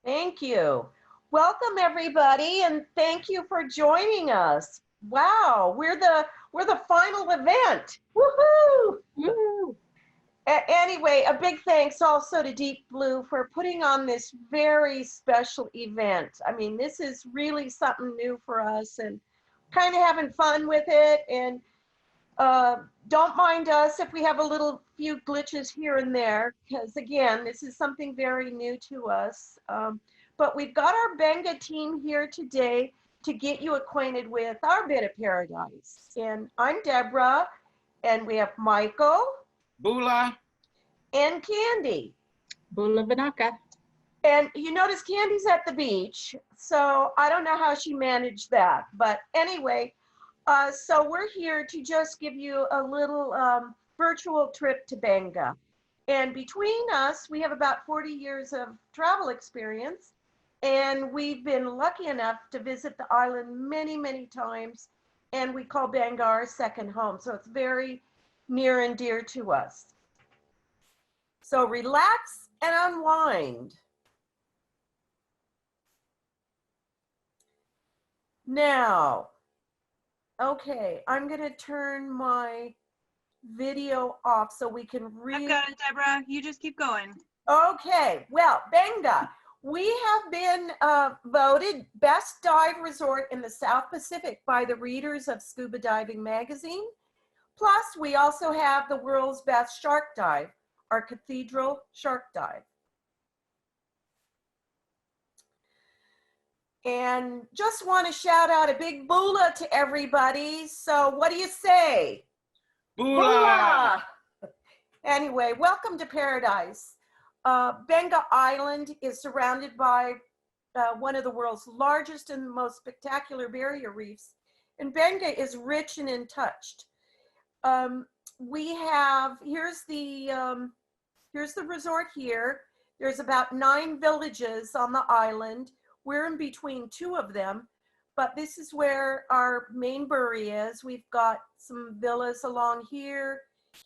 Thank you. Welcome everybody, and thank you for joining us. Wow, we're the final event. Woohoo! Woo! Anyway, a big thanks also to Deep Blue for putting on this very special event. I mean, this is really something new for us and kind of having fun with it. And don't mind us if we have a little few glitches here and there, because again, this is something very new to us. But we've got our Benga team here today to get you acquainted with our bit of paradise. And I'm Deborah, and we have Michael. Bula. And Candy. Bula Vinaka. And you notice Candy's at the beach, so I don't know how she managed that. But anyway, so we're here to just give you a little virtual trip to Benga. And between us, we have about 40 years of travel experience. And we've been lucky enough to visit the island many, many times. And we call Benga our second home. So it's very near and dear to us. So relax and unwind. Now, okay, I'm going to turn my video off so we can read. I've got it, Deborah. You just keep going. Okay, well, Benga, we have been voted best dive resort in the South Pacific by the readers of Scuba Diving Magazine. Plus, we also have the world's best shark dive, our Cathedral Shark Dive. And just want to shout out a big bula to everybody. So what do you say? Bula! Anyway, welcome to paradise. Benga Island is surrounded by one of the world's largest and most spectacular barrier reefs. And Benga is rich and untouched. We have, here's the resort here. There's about 9 villages on the island. We're in between 2 of them, but this is where our main bury is. We've got some villas along here,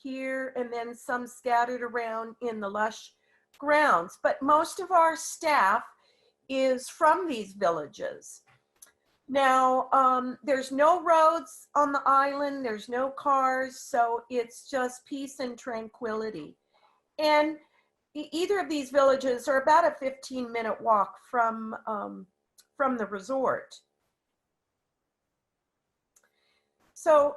and then some scattered around in the lush grounds. But most of our staff is from these villages. Now, there's no roads on the island, there's no cars, so it's just peace and tranquility. And either of these villages are about a 15-minute walk from the resort. So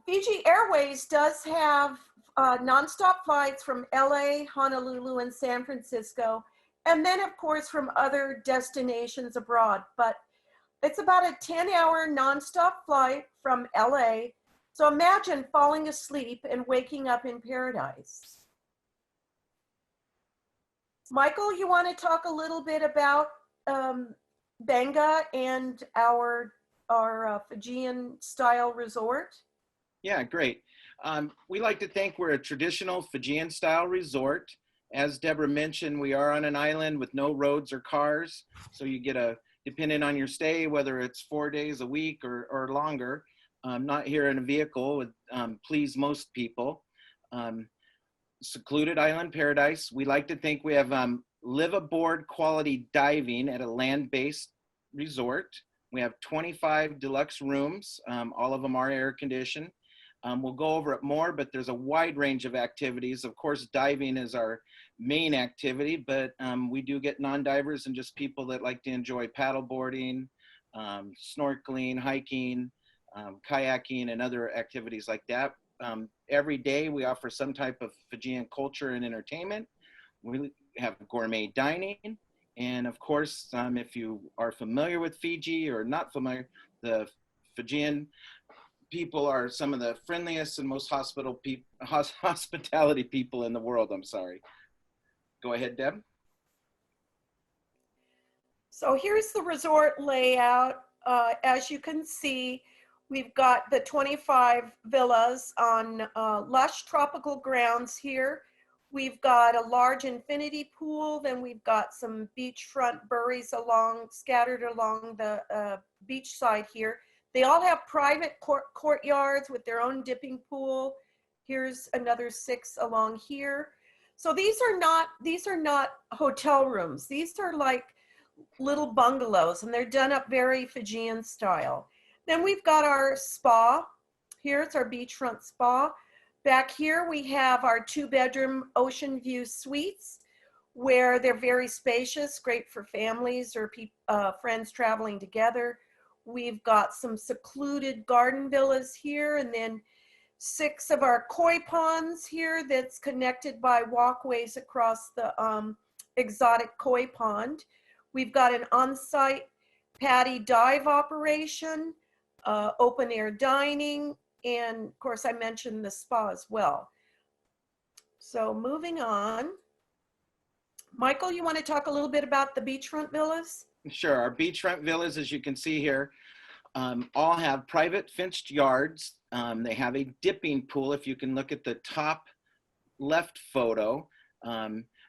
Fiji Airways does have nonstop flights from LA, Honolulu, and San Francisco, and then of course from other destinations abroad. But it's about a 10-hour nonstop flight from LA. So imagine falling asleep and waking up in paradise. Michael, you want to talk a little bit about Benga and our Fijian style resort? Yeah, great. We like to think we're a traditional Fijian style resort. As Deborah mentioned, we are on an island with no roads or cars. So you get depending on your stay, whether it's 4 days a week or longer, not here in a vehicle would please most people. Secluded island paradise. We like to think we have live aboard quality diving at a land-based resort. We have 25 deluxe rooms. All of them are air conditioned. We'll go over it more, but there's a wide range of activities. Of course, diving is our main activity, but we do get non-divers and just people that like to enjoy paddle boarding, snorkeling, hiking, kayaking, and other activities like that. Every day we offer some type of Fijian culture and entertainment. We have gourmet dining. And of course, if you are familiar with Fiji or not familiar, the Fijian people are some of the friendliest and most hospitality people in the world. I'm sorry. Go ahead, Deb. So here's the resort layout. As you can see, we've got the 25 villas on lush tropical grounds here. We've got a large infinity pool, then we've got some beachfront buries scattered along the beach side here. They all have private courtyards with their own dipping pool. Here's another 6 along here. So these are not hotel rooms. These are like little bungalows, and they're done up very Fijian style. Then we've got our spa. Here it's our beachfront spa. Back here we have our 2-bedroom ocean view suites where they're very spacious, great for families or friends traveling together. We've got some secluded garden villas here, and then 6 of our koi ponds here that's connected by walkways across the exotic koi pond. We've got an on-site patty dive operation, open air dining, and of course I mentioned the spa as well. So moving on. Michael, you want to talk a little bit about the beachfront villas? Sure. Our beachfront villas, as you can see here, all have private fenced yards. They have a dipping pool. If you can look at the top left photo,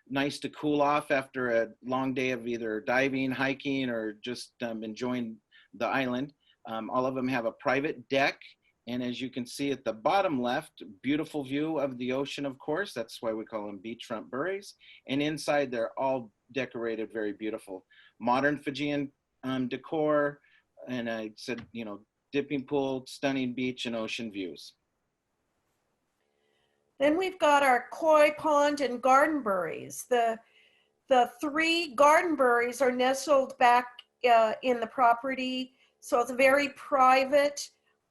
nice to cool off after a long day of either diving, hiking, or just enjoying the island. All of them have a private deck. And as you can see at the bottom left, beautiful view of the ocean, of course. That's why we call them beachfront buries. And inside, they're all decorated very beautiful. Modern Fijian decor. And I said, you know, dipping pool, stunning beach, and ocean views. Then we've got our koi pond and garden buries. The 3 garden buries are nestled back in the property. So it's very private.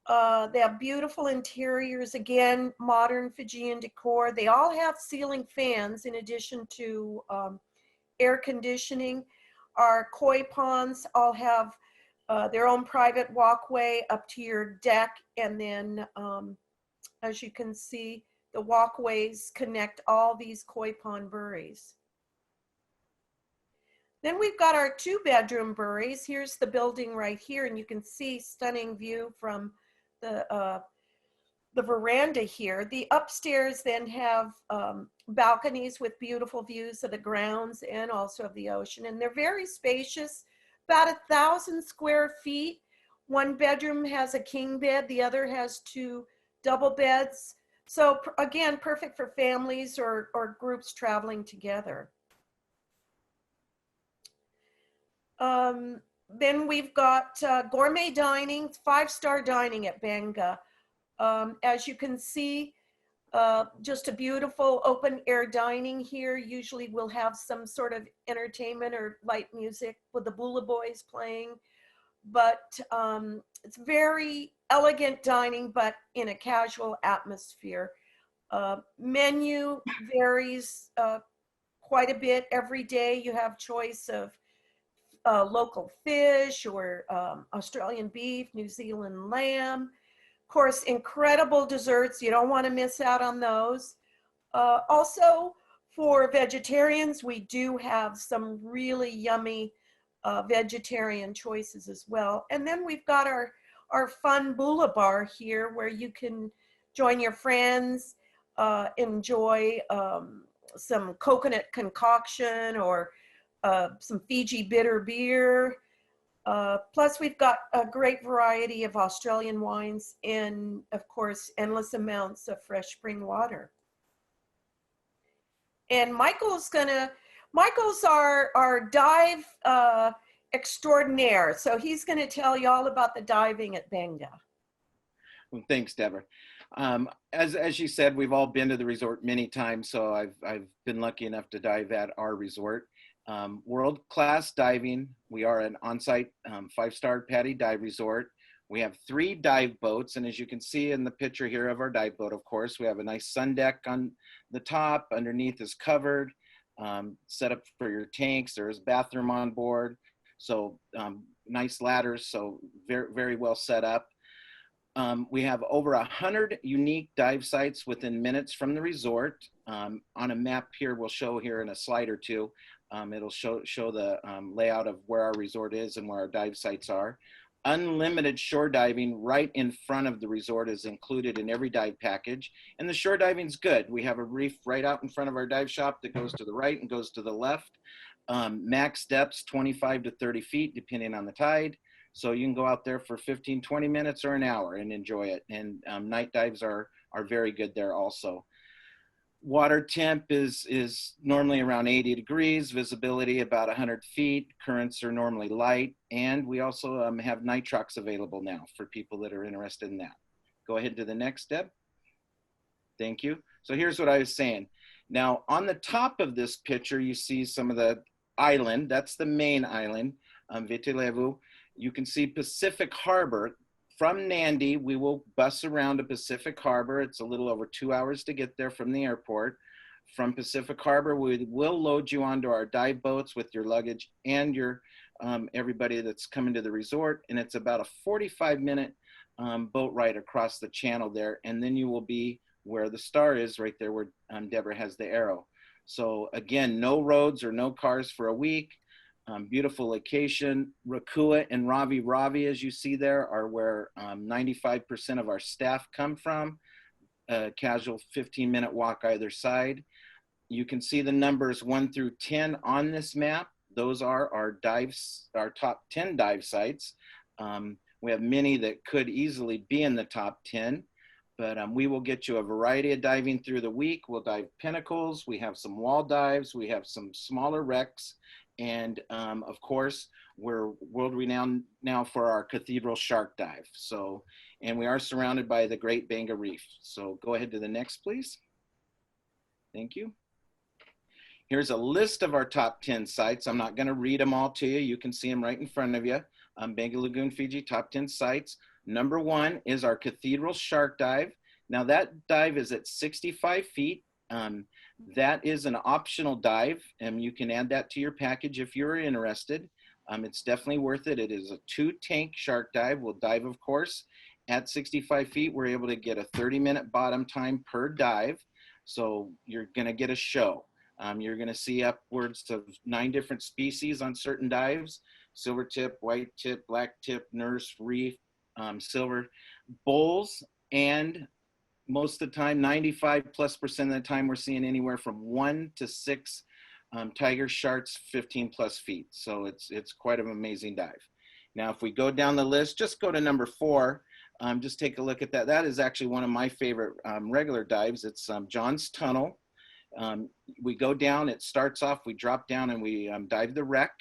They have beautiful interiors, again, modern Fijian decor. They all have ceiling fans in addition to air conditioning. Our koi ponds all have their own private walkway up to your deck. And then, as you can see, the walkways connect all these koi pond buries. Then we've got our 2-bedroom buries. Here's the building right here, and you can see stunning view from the veranda here. The upstairs then have balconies with beautiful views of the grounds and also of the ocean. And they're very spacious, about 1,000 square feet. 1 bedroom has a king bed, the other has 2 double beds. So again, perfect for families or groups traveling together. Then we've got gourmet dining, 5-star dining at Beqa. As you can see, just a beautiful open air dining here. Usually we'll have some sort of entertainment or light music with the Bula Boys playing. But it's very elegant dining, but in a casual atmosphere. Menu varies quite a bit every day. You have choice of local fish or Australian beef, New Zealand lamb. Of course, incredible desserts. You don't want to miss out on those. Also, for vegetarians, we do have some really yummy vegetarian choices as well. And then we've got our fun Bula bar here where you can join your friends, enjoy some coconut concoction or some Fiji bitter beer. Plus we've got a great variety of Australian wines and of course, endless amounts of fresh spring water. And Michael's our dive extraordinaire. So he's gonna tell you all about the diving at Beqa. Well, thanks, Deborah. As you said, we've all been to the resort many times, so I've been lucky enough to dive at our resort. World-class diving. We are an on-site 5-star PADI dive resort. We have 3 dive boats, and as you can see in the picture here of our dive boat, of course, we have a nice sun deck on the top. Underneath is covered, set up for your tanks. There is a bathroom on board, so nice ladders, so very, very well set up. We have over 100 unique dive sites within minutes from the resort. On a map here, we'll show here in a slide or two. It'll show the layout of where our resort is and where our dive sites are. Unlimited shore diving right in front of the resort is included in every dive package. And the shore diving's good. We have a reef right out in front of our dive shop that goes to the right and goes to the left. Max depths 25 to 30 feet, depending on the tide. So you can go out there for 15, 20 minutes or an hour and enjoy it. And night dives are very good there also. Water temp is normally around 80 degrees, visibility about 100 feet, currents are normally light, and we also have nitrox available now for people that are interested in that. Go ahead to the next step. Thank you. So here's what I was saying. Now on the top of this picture, you see some of the island. That's the main island, Beqa Lagoon. You can see Pacific Harbor. From Nandi, we will bus around to Pacific Harbor. It's a little over 2 hours to get there from the airport. From Pacific Harbor, we will load you onto our dive boats with your luggage and your everybody that's coming to the resort. And it's about a 45-minute boat ride across the channel there. And then you will be where the star is, right there where Deborah has the arrow. So again, no roads or no cars for a week. Beautiful location. Rakua and Ravi Ravi, as you see there, are where 95% of our staff come from. Casual 15-minute walk either side. You can see the numbers 1 through 10 on this map. Those are our dives, our top 10 dive sites. We have many that could easily be in the top 10, but we will get you a variety of diving through the week. We'll dive pinnacles. We have some wall dives. We have some smaller wrecks. And of course, we're world renowned now for our cathedral shark dive. So, and we are surrounded by the Great Beqa Reef. So go ahead to the next, please. Thank you. Here's a list of our top 10 sites. I'm not gonna read them all to you. You can see them right in front of you. Beqa Lagoon, Fiji, top 10 sites. Number 1 is our cathedral shark dive. Now that dive is at 65 feet. That is an optional dive, and you can add that to your package if you're interested. It's definitely worth it. It is a 2-tank shark dive. We'll dive, of course, at 65 feet. We're able to get a 30-minute bottom time per dive. So you're gonna get a show. You're gonna see upwards of 9 different species on certain dives: silver tip, white tip, black tip, nurse, reef, silver, bulls, and most of the time, 95+% of the time, we're seeing anywhere from 1 to 6 tiger sharks, 15+ feet. So it's quite an amazing dive. Now, if we go down the list, just go to number 4. Just take a look at that. That is actually one of my favorite regular dives. It's John's Tunnel. We go down, it starts off, we drop down and we dive the wreck.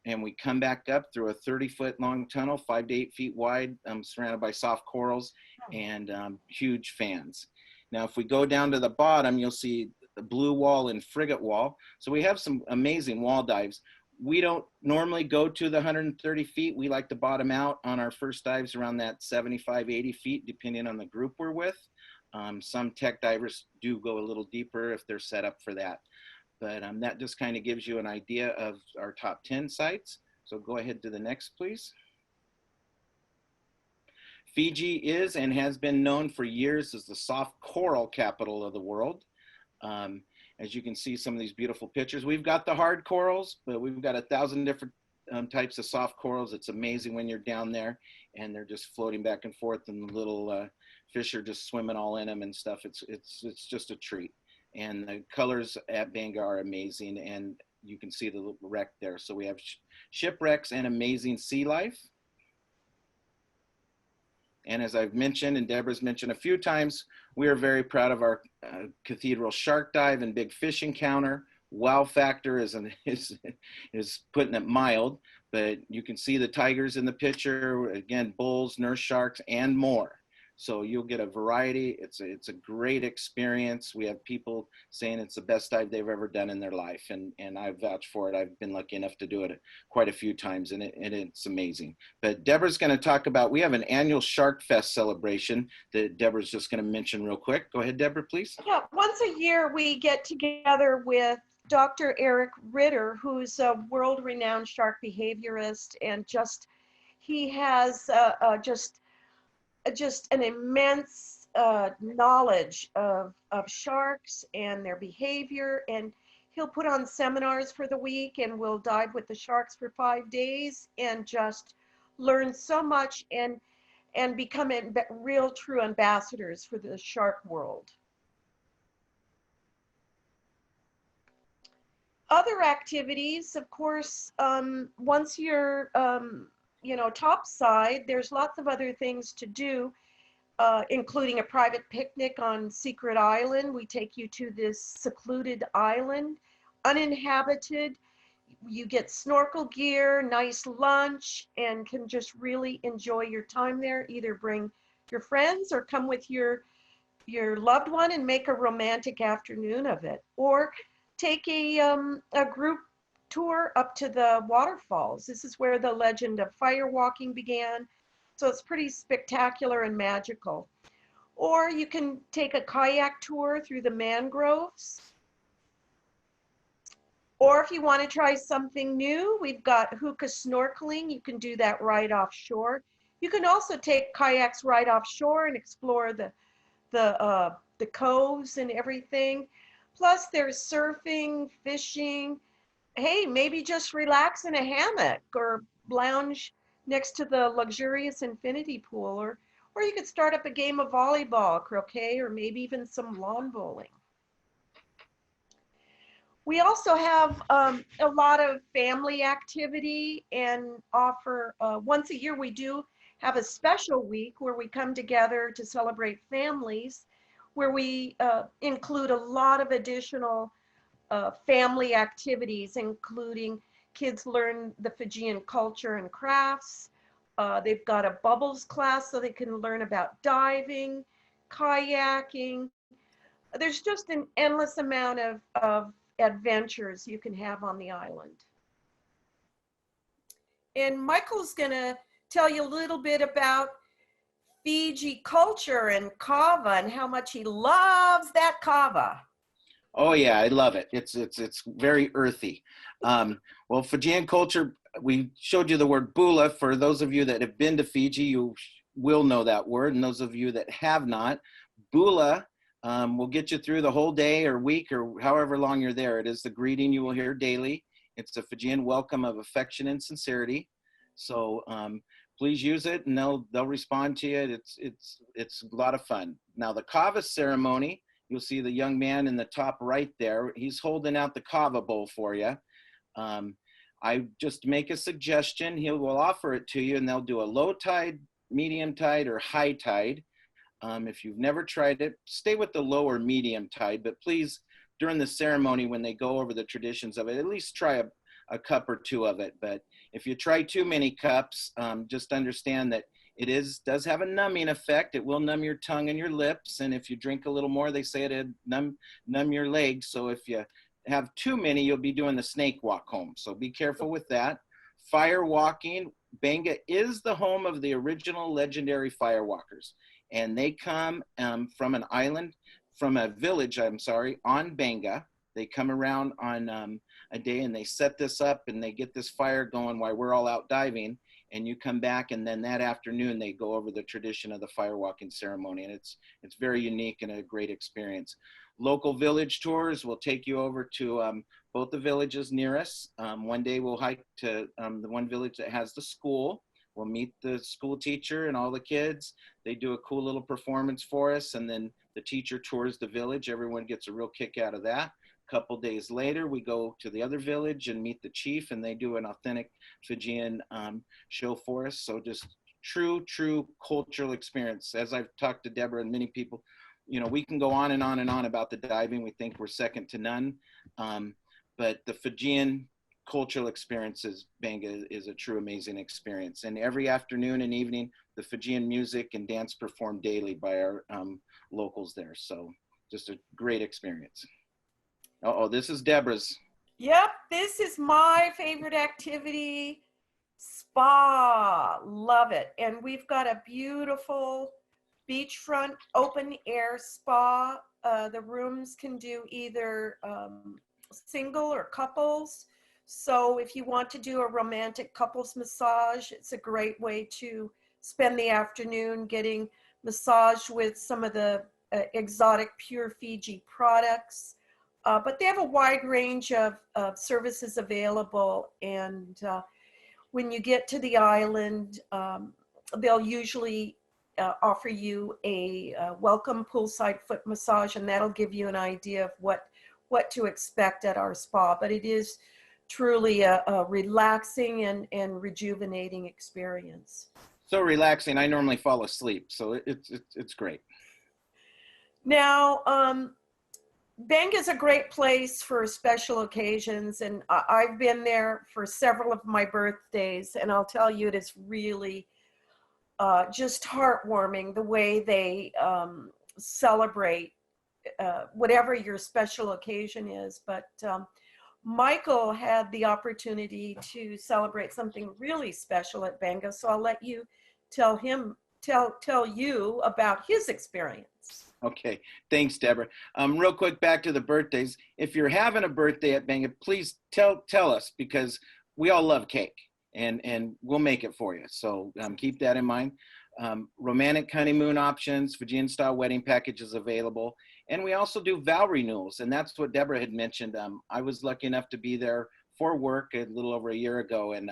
And we come back up through a 30-foot long tunnel, 5 to 8 feet wide, surrounded by soft corals and huge fans. Now, if we go down to the bottom, you'll see the blue wall and frigate wall. So we have some amazing wall dives. We don't normally go to the 130 feet. We like to bottom out on our first dives around that 75, 80 feet, depending on the group we're with. Some tech divers do go a little deeper if they're set up for that. But that just kind of gives you an idea of our top 10 sites. So go ahead to the next, please. Fiji is and has been known for years as the soft coral capital of the world. As you can see some of these beautiful pictures. We've got the hard corals, but we've got 1,000 different types of soft corals. It's amazing when you're down there and they're just floating back and forth and the little fish are just swimming all in them and stuff. It's just a treat. And the colors at Beqa are amazing, and you can see the wreck there. So we have shipwrecks and amazing sea life. And as I've mentioned, and Deborah's mentioned a few times, we are very proud of our cathedral shark dive and big fish encounter. Wow factor is putting it mild, but you can see the tigers in the picture, again, bulls, nurse sharks, and more. So you'll get a variety. It's a great experience. We have people saying it's the best dive they've ever done in their life, and I vouch for it. I've been lucky enough to do it quite a few times, and it's amazing. But Deborah's going to talk about, we have an annual Shark Fest celebration that Deborah's just going to mention real quick. Go ahead, Deborah, please. Yeah, once a year we get together with Dr. Eric Ritter, who's a world-renowned shark behaviorist, and he has just an immense knowledge of sharks and their behavior, and he'll put on seminars for the week, and we'll dive with the sharks for 5 days and just learn so much and become real true ambassadors for the shark world. Other activities, of course, once you're topside, there's lots of other things to do. including a private picnic on Secret Island. We take you to this secluded island, uninhabited. You get snorkel gear, nice lunch, and can just really enjoy your time there. Either bring your friends or come with your loved one and make a romantic afternoon of it. Or take a group tour up to the waterfalls. This is where the legend of fire walking began. So it's pretty spectacular and magical. Or you can take a kayak tour through the mangroves. Or if you want to try something new, we've got hookah snorkeling. You can do that right offshore. You can also take kayaks right offshore and explore the coves and everything. Plus there's surfing, fishing. Hey, maybe just relax in a hammock or lounge next to the luxurious infinity pool, or you could start up a game of volleyball, croquet, or maybe even some lawn bowling. We also have a lot of family activity and offer, once a year we do have a special week where we come together to celebrate families, where we include a lot of additional family activities, including kids learn the Fijian culture and crafts. They've got a bubbles class so they can learn about diving, kayaking. There's just an endless amount of adventures you can have on the island. And Michael's gonna tell you a little bit about Fiji culture and kava and how much he loves that kava. Oh yeah, I love it. It's very earthy. Well, Fijian culture, we showed you the word bula. For those of you that have been to Fiji, you will know that word. And those of you that have not, bula will get you through the whole day or week or however long you're there. It is the greeting you will hear daily. It's a Fijian welcome of affection and sincerity. So please use it, and they'll respond to you. It's a lot of fun. Now the kava ceremony. You'll see the young man in the top right there. He's holding out the kava bowl for you. I just make a suggestion. He will offer it to you, and they'll do a low tide, medium tide, or high tide. If you've never tried it, stay with the low or medium tide, but please, during the ceremony, when they go over the traditions of it, at least try a cup or two of it. But if you try too many cups, just understand that it does have a numbing effect. It will numb your tongue and your lips. And if you drink a little more, they say it'd numb your legs. So if you have too many, you'll be doing the snake walk home. So be careful with that. Fire walking. Beqa is the home of the original legendary firewalkers. And they come from an island, from a village, on Beqa. They come around on a day and they set this up and they get this fire going while we're all out diving. And you come back, and then that afternoon they go over the tradition of the firewalking ceremony, and it's very unique and a great experience. Local village tours will take you over to both the villages near us. One day we'll hike to the one village that has the school. We'll meet the school teacher and all the kids. They do a cool little performance for us, and then the teacher tours the village. Everyone gets a real kick out of that. Couple days later, we go to the other village and meet the chief, and they do an authentic Fijian show for us. So just true cultural experience. As I've talked to Deborah and many people, we can go on and on and on about the diving. We think we're second to none, but the Fijian cultural experience Beqa is a true amazing experience. And every afternoon and evening, the Fijian music and dance performed daily by our locals there. So just a great experience. Oh, this is Deborah's. Yep, this is my favorite activity, spa. Love it. And we've got a beautiful beachfront open air spa. The rooms can do either single or couples. So if you want to do a romantic couples massage, it's a great way to spend the afternoon getting massaged with some of the exotic pure Fiji products. But they have a wide range of services available, and when you get to the island, they'll usually offer you a welcome poolside foot massage, and that'll give you an idea of what to expect at our spa. But it is truly a relaxing and rejuvenating experience. So relaxing. I normally fall asleep, so it's great. Now, Benga is a great place for special occasions, and I've been there for several of my birthdays, and I'll tell you, it is really just heartwarming the way they celebrate whatever your special occasion is. But Michael had the opportunity to celebrate something really special at Benga, so I'll let you tell you about his experience. Okay, thanks, Deborah. Real quick, back to the birthdays. If you're having a birthday at Bangor, please tell us, because we all love cake, and we'll make it for you. So keep that in mind. Romantic honeymoon options, Fijian style wedding packages available, and we also do vow renewals, and that's what Deborah had mentioned. I was lucky enough to be there for work a little over a year ago, and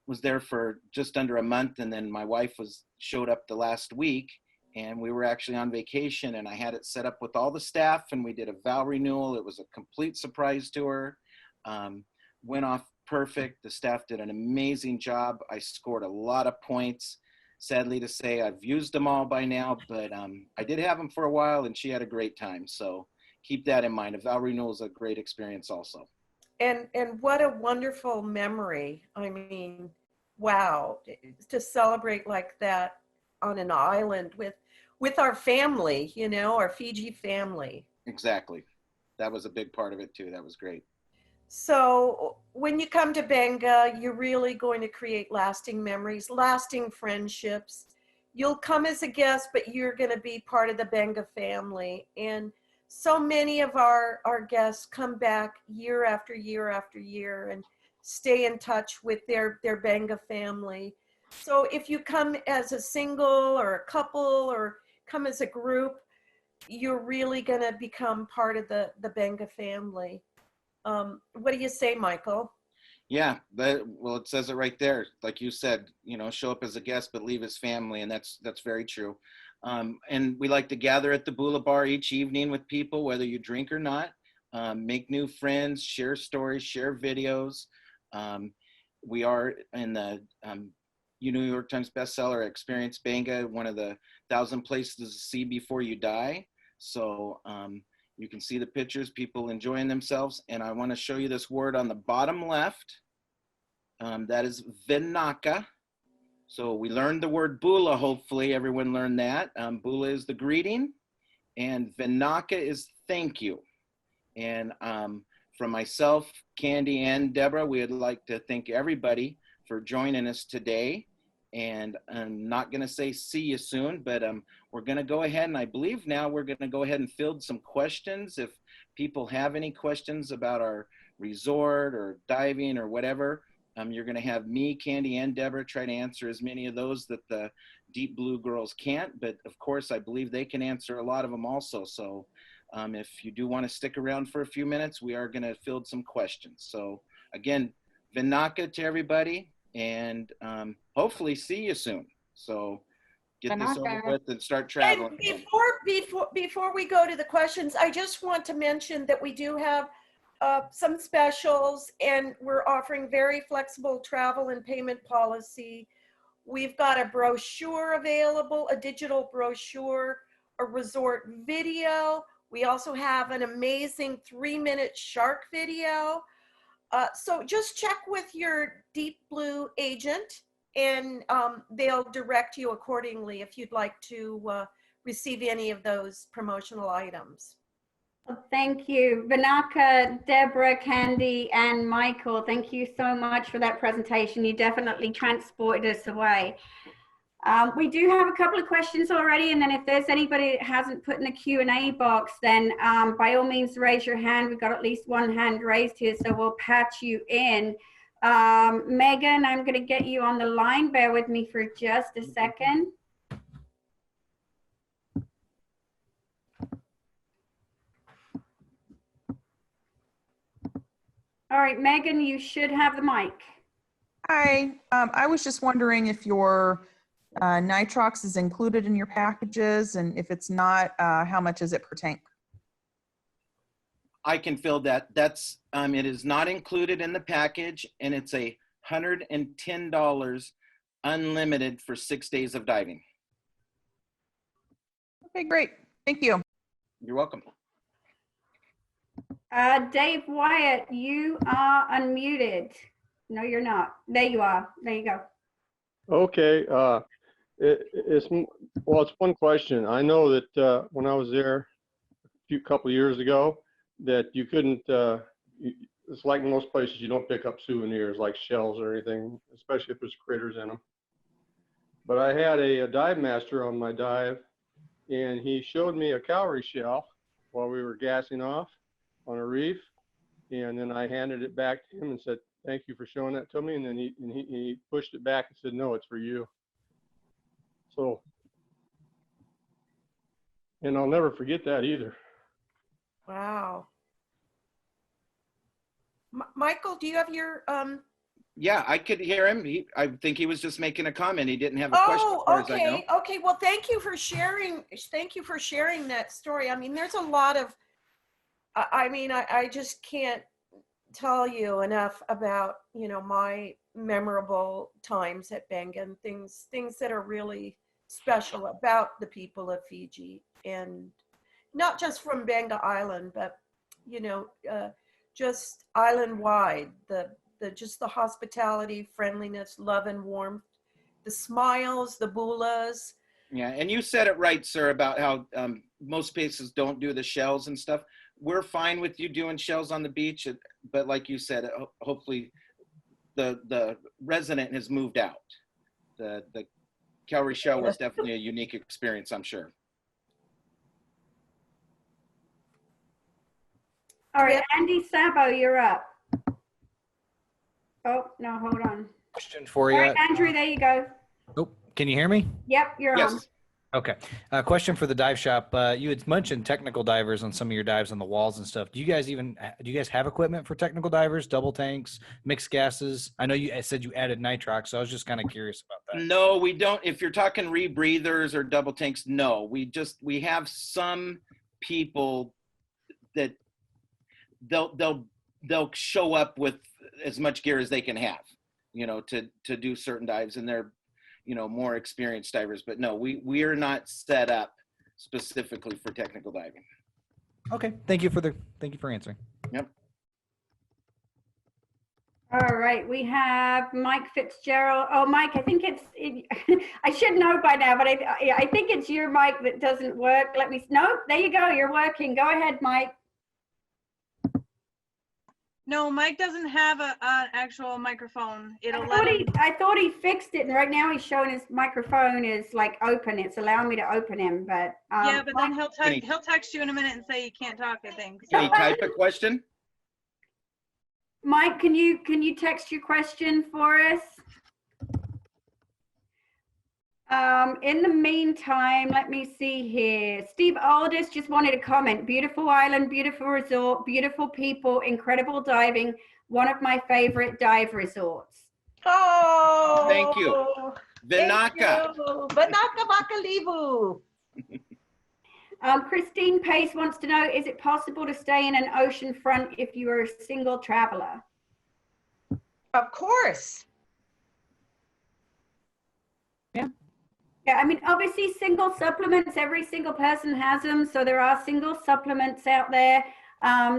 was there for just under a month, and then my wife showed up the last week. And we were actually on vacation, and I had it set up with all the staff, and we did a vow renewal. It was a complete surprise to her. Went off perfect. The staff did an amazing job. I scored a lot of points. Sadly to say, I've used them all by now, but I did have them for a while, and she had a great time. So keep that in mind. A vow renewal is a great experience also. And what a wonderful memory. I mean, wow, to celebrate like that on an island with our family, you know, our Fiji family. Exactly. That was a big part of it too. That was great. So when you come to Benga, you're really going to create lasting memories, lasting friendships. You'll come as a guest, but you're going to be part of the Benga family. And so many of our guests come back year after year after year and stay in touch with their Benga family. So if you come as a single or a couple or come as a group, you're really going to become part of the Benga family. What do you say, Michael? Yeah, well, it says it right there. Like you said, you know, show up as a guest, but leave his family. And that's very true. And we like to gather at the Bula Bar each evening with people, whether you drink or not, make new friends, share stories, share videos. We are in the New York Times bestseller, Experience Benga, one of the 1,000 places to see before you die. So you can see the pictures, people enjoying themselves. And I want to show you this word on the bottom left. That is Vinaka. So we learned the word Bula, hopefully everyone learned that. Bula is the greeting, and Vinaka is thank you. And from myself, Candy, and Deborah, we would like to thank everybody for joining us today. And I'm not going to say see you soon, but we're going to go ahead, and I believe now we're going to go ahead and field some questions. If people have any questions about our resort or diving or whatever, you're going to have me, Candy, and Deborah try to answer as many of those that the Deep Blue girls can't. But of course, I believe they can answer a lot of them also. So if you do want to stick around for a few minutes, we are going to field some questions. So again, Vinaka to everybody. And hopefully see you soon. So get this over with and start traveling. And before we go to the questions, I just want to mention that we do have some specials, and we're offering very flexible travel and payment policy. We've got a brochure available, a digital brochure, a resort video. We also have an amazing 3-minute shark video. So just check with your Deep Blue agent, and they'll direct you accordingly if you'd like to receive any of those promotional items. Thank you, Vinaka, Deborah, Candy, and Michael. Thank you so much for that presentation. You definitely transported us away. We do have a couple of questions already, and then if there's anybody that hasn't put in the Q&A box, then by all means raise your hand. We've got at least one hand raised here, so we'll patch you in. Megan, I'm going to get you on the line. Bear with me for just a second. All right, Megan, you should have the mic. Hi, I was just wondering if your nitrox is included in your packages, and if it's not, how much is it per tank? I can fill that. That's it is not included in the package, and it's $110 unlimited for 6 days of diving. Okay, great. Thank you. You're welcome. Dave Wyatt, you are unmuted. No, you're not. There you are. There you go. Okay, it's one question. I know that when I was there couple years ago, that you couldn't. It's like most places, you don't pick up souvenirs like shells or anything, especially if there's critters in them. But I had a dive master on my dive, and he showed me a cowrie shell while we were gassing off on a reef, and then I handed it back to him and said, "Thank you for showing that to me." And then he pushed it back and said, "No, it's for you." So, and I'll never forget that either. Wow. Michael, do you have your Yeah, I could hear him. I think he was just making a comment. He didn't have a question. Oh, As far as I know. okay. Okay. Well, thank you for sharing. Thank you for sharing that story. I mean, there's a lot of, I mean, I just can't tell you enough about, you know, my memorable times at Benga and things that are really special about the people of Fiji, and not just from Benga Island, but, you know, just island wide, just the hospitality, friendliness, love and warmth, the smiles, the bulas. Yeah, and you said it right, sir, about how most places don't do the shells and stuff. We're fine with you doing shells on the beach, but like you said, hopefully the resident has moved out. The cowrie shell was definitely a unique experience, I'm sure. All right, Andy Sabo, you're up. Oh, no, hold on. Question for All you. right, Andrew, there you go. Oh, can you hear me? Yep, you're on. Yes. Okay. Question for the dive shop. You had mentioned technical divers on some of your dives on the walls and stuff. Do you guys have equipment for technical divers, double tanks, mixed gases? I know you said you added nitrox, so I was just kind of curious about that. No, we don't. If you're talking rebreathers or double tanks, no. We have some people that they'll show up with as much gear as they can have, you know, to do certain dives, and they're, you know, more experienced divers. But no, we are not set up specifically for technical diving. Okay. Thank you for answering. Yep. All right, we have Mike Fitzgerald. Oh, Mike, I think I should know by now, but I think it's your mic that doesn't work. No, there you go. You're working. Go ahead, Mike. No, Mike doesn't have an actual microphone. I thought he fixed it, and right now he's showing his microphone is like open. It's allowing me to open him, but yeah, but then Mike, he'll text you in a minute and say you can't talk, I think. Can you type a question? Mike, can you text your question for us? In the meantime, let me see here. Steve Aldis just wanted to comment. Beautiful island, beautiful resort, beautiful people, incredible diving. One of my favorite dive resorts. Oh, Thank you. Vinaka. Vinaka Vakalivu. Christine Pace wants to know, is it possible to stay in an ocean front if you are a single traveler? Of course. Yeah, I mean, obviously single supplements, every single person has them. So there are single supplements out there.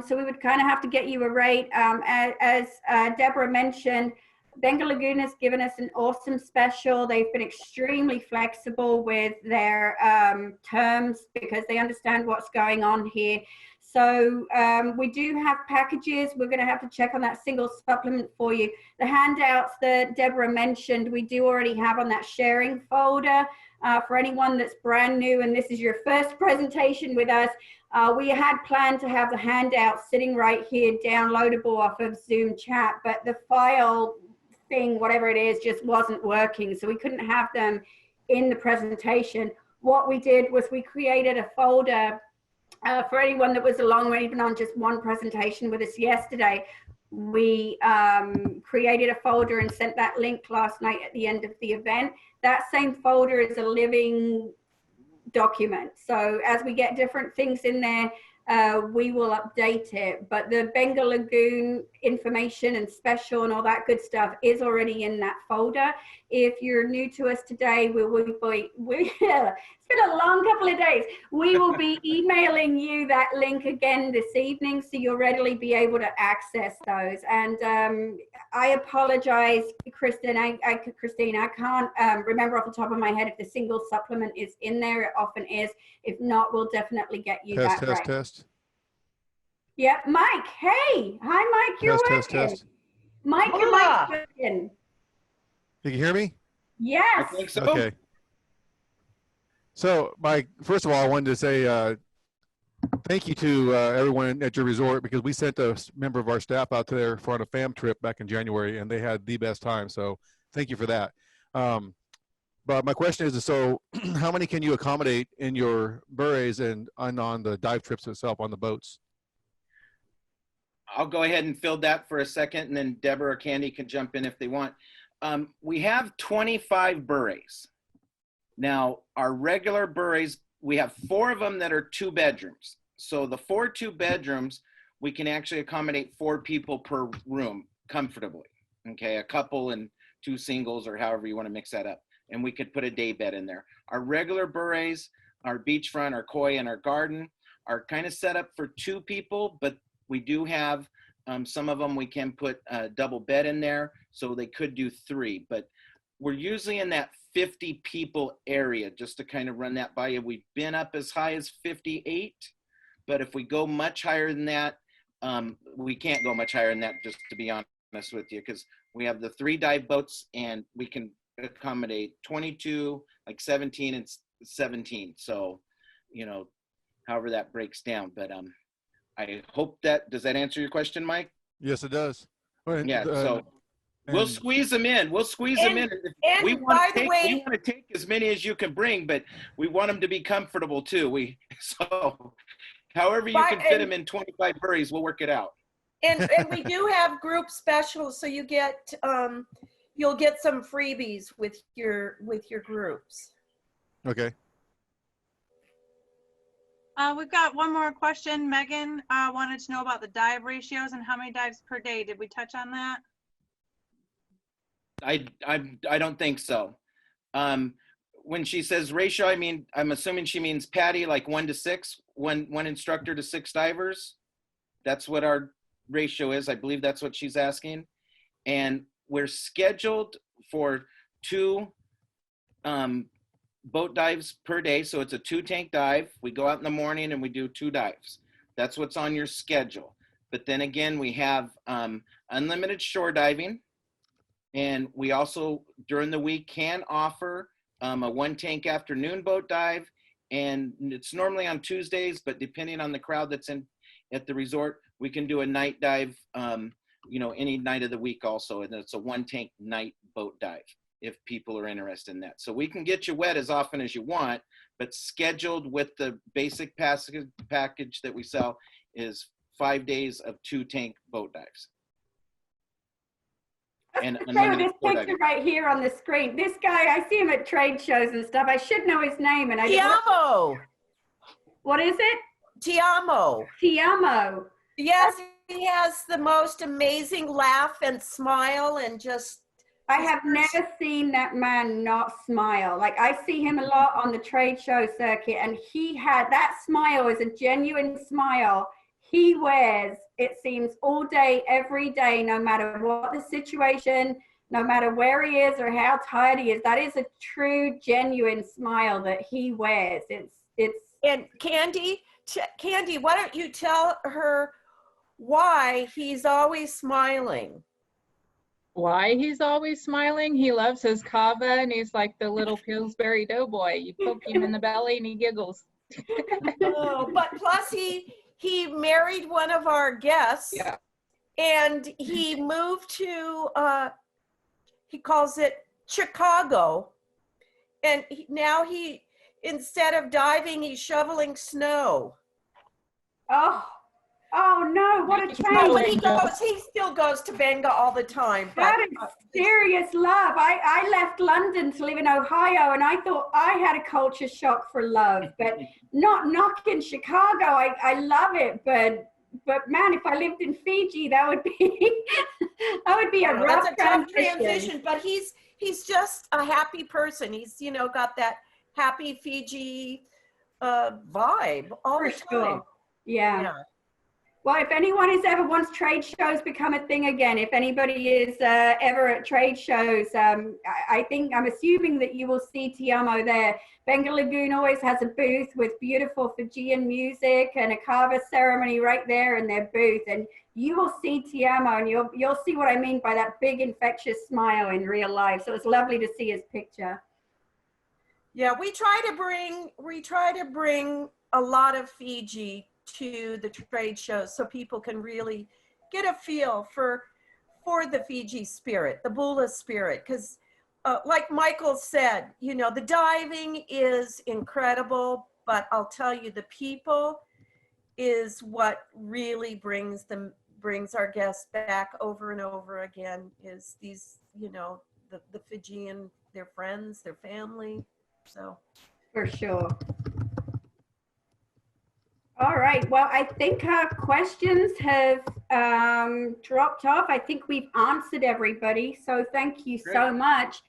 So we would kind of have to get you a rate. As Deborah mentioned, Beqa Lagoon has given us an awesome special. They've been extremely flexible with their terms because they understand what's going on here. So we do have packages. We're going to have to check on that single supplement for you. The handouts that Deborah mentioned, we do already have on that sharing folder. For anyone that's brand new and this is your first presentation with us, we had planned to have the handouts sitting right here downloadable off of Zoom chat, but the file thing, whatever it is, just wasn't working. So we couldn't have them in the presentation. What we did was we created a folder for anyone that was along or even on just one presentation with us yesterday. We created a folder and sent that link last night at the end of the event. That same folder is a living document. So as we get different things in there, we will update it. But the Beqa Lagoon information and special and all that good stuff is already in that folder. If you're new to us today, it's been a long couple of days. We will be emailing you that link again this evening, so you'll readily be able to access those. And I apologize, Christine, I can't remember off the top of my head if the single supplement is in there. It often is. If not, we'll definitely get you that right. Test. Yeah, Mike. Hey, hi, Mike. You're working. Mike, your mic's working. You can hear me? Yes. I think so. Okay. So, Mike, first of all, I wanted to say thank you to everyone at your resort, because we sent a member of our staff out there for on a fam trip back in January, and they had the best time. So, thank you for that. But my question is, so how many can you accommodate in your bures and on the dive trips itself on the boats? I'll go ahead and fill that for a second, and then Deborah or Candy can jump in if they want. We have 25 bures. Now, our regular bures, we have 4 of them that are 2 bedrooms. So the 4 2-bedrooms, we can actually accommodate 4 people per room comfortably. Okay, a couple and 2 singles, or however you want to mix that up. And we could put a day bed in there. Our regular bures, our beachfront, our koi, and our garden are kind of set up for 2 people, but we do have some of them we can put a double bed in there, so they could do 3. But we're usually in that 50 people area, just to kind of run that by you. We've been up as high as 58, but if we go much higher than that, we can't go much higher than that, just to be honest with you, because we have the 3 dive boats and we can accommodate 22, like 17 and 17. So, you know, however that breaks down. But I hope does that answer your question, Mike? Yes, it does. Yeah, so we'll squeeze them in. We'll squeeze them in. And we by the way, we want to take as many as you can bring, but we want them to be comfortable too. So however you can fit them in 25 bures, we'll work it out. And we do have group specials, so you get you'll get some freebies with your groups. Okay. We've got one more question. Megan wanted to know about the dive ratios and how many dives per day. Did we touch on that? I don't think so. When she says ratio, I mean, I'm assuming she means Patty, like 1 to 6, one instructor to 6 divers. That's what our ratio is. I believe that's what she's asking. And we're scheduled for 2 boat dives per day. So it's a 2-tank dive. We go out in the morning and we do 2 dives. That's what's on your schedule. But then again, we have unlimited shore diving. And we also, during the week, can offer a 1-tank afternoon boat dive. And it's normally on Tuesdays, but depending on the crowd that's at the resort, we can do a night dive, you know, any night of the week also. And it's a 1-tank night boat dive if people are interested in that. So we can get you wet as often as you want, but scheduled with the basic package that we sell is 5 days of 2-tank boat dives. And this picture right here on the screen. This guy, I see him at trade shows and stuff. I should know his name. And Tiamo. What is it? Tiamo. Tiamo. Yes, he has the most amazing laugh and smile and just. I have never seen that man not smile. Like, I see him a lot on the trade show circuit, and that smile is a genuine smile. He wears, it seems, all day, every day, no matter what the situation, no matter where he is or how tired he is. That is a true, genuine smile that he wears. And Candy, why don't you tell her why he's always smiling? Why he's always smiling? He loves his kava, and he's like the little Pillsbury Doughboy. You poke him in the belly and he giggles. Oh, but plus he married one of our guests. Yeah. And he moved to, he calls it Chicago. And now instead of diving, he's shoveling snow. Oh, Oh no, what a Thank you. But when change. he still goes to Beqa all the time. But That is serious love. I left London to live in Ohio, and I thought I had a culture shock for love, but not knocking Chicago. I love it, but man, if I lived in Fiji, that would be that would be a rough that's a tough transition. transition. But he's just a happy person. He's got that happy Fiji vibe all For the time. sure. Yeah. Yeah. Well, if anyone is ever once trade shows become a thing again, if anybody is ever at trade shows, I'm assuming that you will see Tiamo there. Beqa Lagoon always has a booth with beautiful Fijian music and a kava ceremony right there in their booth, and you will see Tiamo, and you'll see what I mean by that big infectious smile in real life. So it's lovely to see his picture. Yeah, we try to bring a lot of Fiji to the trade shows so people can really get a feel for the Fiji spirit, the Bula spirit. Because like Michael said, the diving is incredible, but I'll tell you, the people is what really brings our guests back over and over again, is these, the Fijian, their friends, their family. So For sure. All right. Well, I think our questions have dropped off. I think we've answered everybody. So thank you so much.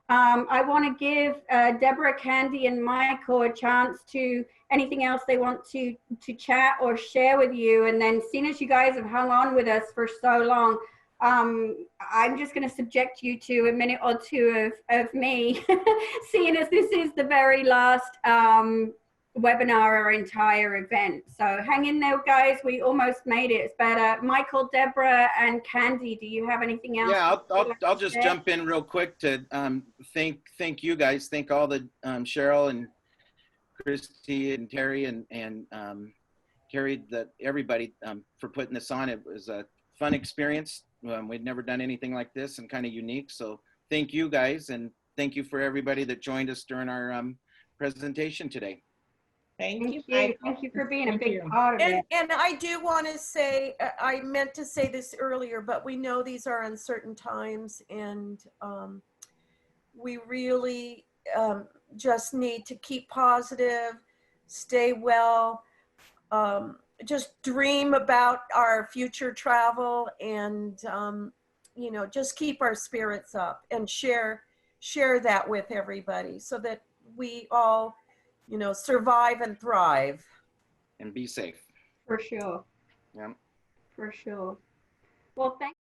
I want to give Deborah, Candy, and Michael a chance to anything else they want to chat or share with you. And then, seeing as you guys have hung on with us for so long, I'm just going to subject you to a minute or two of me, seeing as this is the very last webinar our entire event. So hang in there, guys. We almost made it. It's better. Michael, Deborah, and Candy, do you have anything else? Yeah, I'll just jump in real quick to thank you guys. Thank all the Cheryl and Christy and Terry and Carrie, everybody for putting this on. It was a fun experience. We'd never done anything like this and kind of unique. So thank you guys, and thank you for everybody that joined us during our presentation today. Thank you. Thank you for being a big part of it. And I do want to say, I meant to say this earlier, but we know these are uncertain times, and we really just need to keep positive, stay well, just dream about our future travel, and just keep our spirits up and share that with everybody so that we all survive and thrive. And be safe. For sure. Yeah. For sure. Well, thank